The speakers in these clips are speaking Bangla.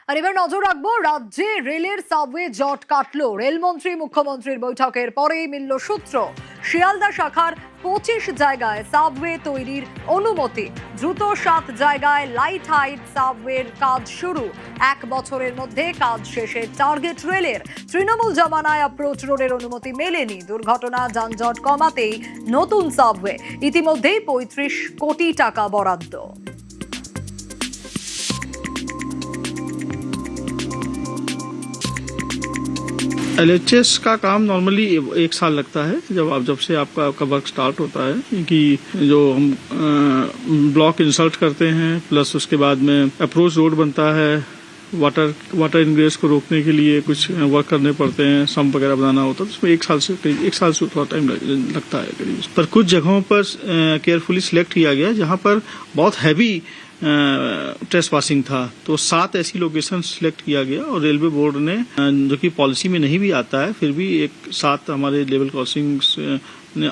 আর এবার নজর রাখবো রাজ্যে রেলের সাবওয়ে জট কাটলো। রেলমন্ত্রী মুখ্যমন্ত্রীর বৈঠকের পরেই মিলল সূত্র। শিয়ালদা শাখার 25 জায়গায় সাবওয়ে তৈরির অনুমতি, দ্রুত 7 জায়গায় লাইট হাইট সাবওয়ের কাজ শুরু। 1 বছরের মধ্যে কাজ শেষের টার্গেট রেলের। তৃণমূল জমানায় অ্যাপ্রোচ রোডের অনুমতি মেলেনি, দুর্ঘটনা যানজট কমাতেই নতুন সাবওয়ে। ইতিমধ্যেই 35 কোটি টাকা বরাদ্দ। LHS का काम नॉर्मली 1 साल लगता है जब से आपका वर्क स्टार्ट होता है, क्योंकि जो हम ब्लॉक इंसर्ट करते हैं प्लस उसके बाद में अप्रोच रोड बनता है, वाटर इनग्रेस को रोकने के लिए कुछ वर्क करने पड़ते हैं, सम्प वगैरह बनाना होता है, तो उसमें 1 साल से थोड़ा टाइम लगता है करीब। पर कुछ जगहों पर केयरफुली सिलेक्ट किया गया जहाँ पर बहुत हैवी ट्रेसपासिंग था, तो 7 ऐसी लोकेशन सिलेक्ट किया गया और रेलवे बोर्ड ने, जो कि पॉलिसी में नहीं भी आता है, फिर भी 7 हमारे लेवल क्रॉसिंग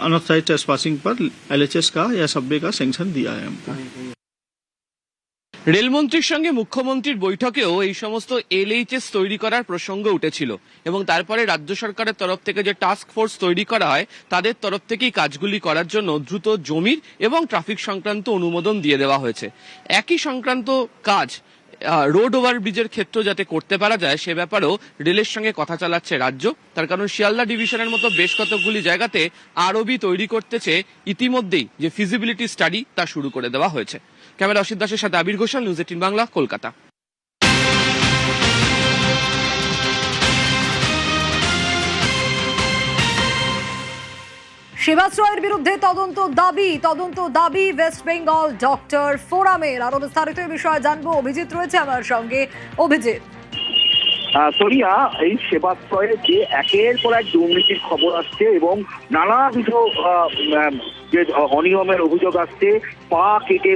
अनऑथराइज्ड ट्रेसपासिंग पर LHS का या सबवे का सैंक्शन दिया है हमको। রেলমন্ত্রীর সঙ্গে মুখ্যমন্ত্রীর বৈঠকেও এই সমস্ত LHS তৈরি করার প্রসঙ্গ উঠেছিল এবং তারপরে রাজ্য সরকারের তরফ থেকে যে টাস্ক ফোর্স তৈরি করা হয় তাদের তরফ থেকেই কাজগুলি করার জন্য দ্রুত জমির এবং ট্রাফিক সংক্রান্ত অনুমোদন দিয়ে দেওয়া হয়েছে। একই সংক্রান্ত কাজ রোড ওভারব্রিজের ক্ষেত্রে যাতে করতে পারা যায় সে ব্যাপারেও রেলের সঙ্গে কথা চালাচ্ছে রাজ্য। তার কারণ শিয়ালদা ডিভিশনের মতো বেশ কতগুলি জায়গাতে আরবি তৈরি করতেছে ইতিমধ্যেই যে ফিজিবিলিটি স্টাডি তা শুরু করে দেওয়া হয়েছে। ক্যামেরা অসিত দাসের সাথে আবির ঘোষাল, নিউজ 18 বাংলা, কলকাতা। শিবাশ্রয়ের বিরুদ্ধে তদন্ত দাবি ওয়েস্ট বেঙ্গল ডক্টর ফোরামের। আরো বিস্তারিত এই বিষয়ে জানবো, অভিজিৎ রয়েছে আমার সঙ্গে। অভিজিৎ, সোনিয়া, এই সেবাশ্রয়ে যে একের পর এক দুর্নীতির খবর আসছে এবং নানাবিধ যে অনিয়মের অভিযোগ আসছে, পা কেটে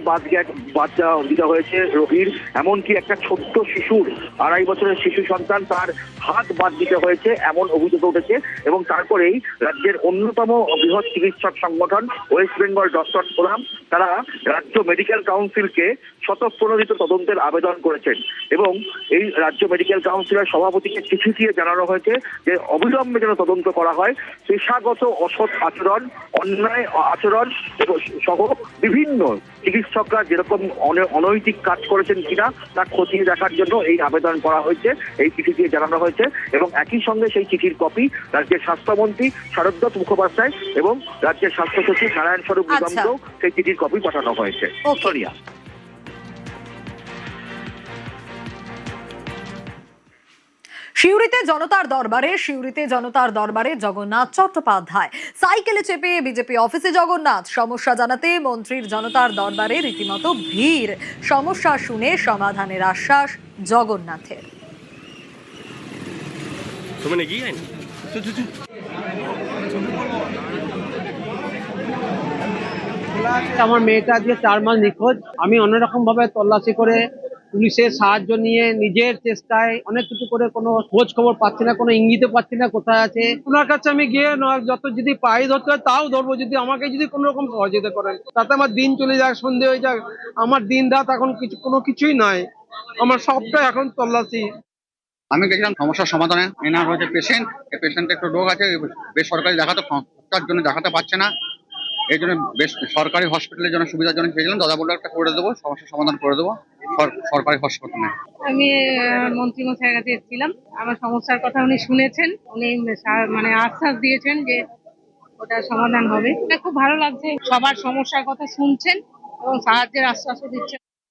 বাচ্চা দিতে হয়েছে রোগীর, এমনকি একটা ছোট্ট শিশুর 2.5 বছরের শিশু সন্তান তার হাত বাদ দিতে হয়েছে, এমন অভিযোগ উঠেছে। এবং তারপরেই রাজ্যের অন্যতম বৃহৎ চিকিৎসক সংগঠন ওয়েস্ট বেঙ্গল ডক্টর ফোরাম, তারা রাজ্য মেডিকেল কাউন্সিলকে স্বতঃপ্রণোদিত তদন্তের আবেদন করেছেন এবং এই রাজ্য মেডিকেল কাউন্সিলের সভাপতিকে চিঠি দিয়ে জানানো হয়েছে যে অবিলম্বে যেন তদন্ত করা হয়। পেশাগত অসৎ আচরণ, অন্যায় আচরণ এবং সহ বিভিন্ন চিকিৎসকরা যেরকম অনৈতিক কাজ করেছেন কিনা তা খতিয়ে দেখার জন্য এই আবেদন করা হয়েছে, এই চিঠি দিয়ে জানানো হয়েছে। এবং একই সঙ্গে সেই চিঠির কপি রাজ্যের স্বাস্থ্যমন্ত্রী শারদত্ত মুখোপাধ্যায় এবং রাজ্যের স্বাস্থ্য সচিব নারায়ণ স্বরূপ নিগমকেও সেই চিঠির কপি পাঠানো হয়েছে। সোনিয়া, সিউড়িতে জনতার দরবারে জগন্নাথ চট্টোপাধ্যায়। সাইকেলে চেপে বিজেপি অফিসে জগন্নাথ। সমস্যা জানাতে মন্ত্রীর জনতার দরবারে রীতিমতো ভিড়। সমস্যা শুনে সমাধানের আশ্বাস জগন্নাথের। আমার মেয়েটা আজকে 4 মাস নিখোঁজ। আমি অন্যরকম ভাবে তল্লাশি করে পুলিশের সাহায্য নিয়ে নিজের চেষ্টায় অনেক কিছু করে কোনো খোঁজ খবর পাচ্ছি না, কোনো ইঙ্গিতও পাচ্ছি না কোথায় আছে। ওনার কাছে আমি গিয়ে যত যদি পাই ধরতে হয় তাও ধরবো, যদি আমাকে যদি কোনো রকম সহযোগিতা করেন, তাতে আমার দিন চলে যাক, সন্ধে হয়ে যাক, আমার দিন রাত এখন কোনো কিছুই নাই, আমার সবটা এখন তল্লাশি। আমি গেছিলাম সমস্যার সমাধানে। এনার হচ্ছে পেশেন্ট, এই পেশেন্টের একটু রোগ আছে, বেসরকারি খরচার জন্য দেখাতে পারছে না, এই জন্য সরকারি হসপিটালের জন্য সুবিধার জন্য চেয়েছিলাম। দাদা বললো একটা করে দেবো, সমস্যার সমাধান করে দেবো সরকারি হসপিটালে। আমি মন্ত্রী মশাইয়ের কাছে এসেছিলাম, আমার সমস্যার কথা উনি শুনেছেন, উনি মানে আশ্বাস দিয়েছেন যে ওটা সমাধান হবে। খুব ভালো লাগছে, সবার সমস্যার কথা শুনছেন এবং সাহায্যের আশ্বাসও দিচ্ছেন।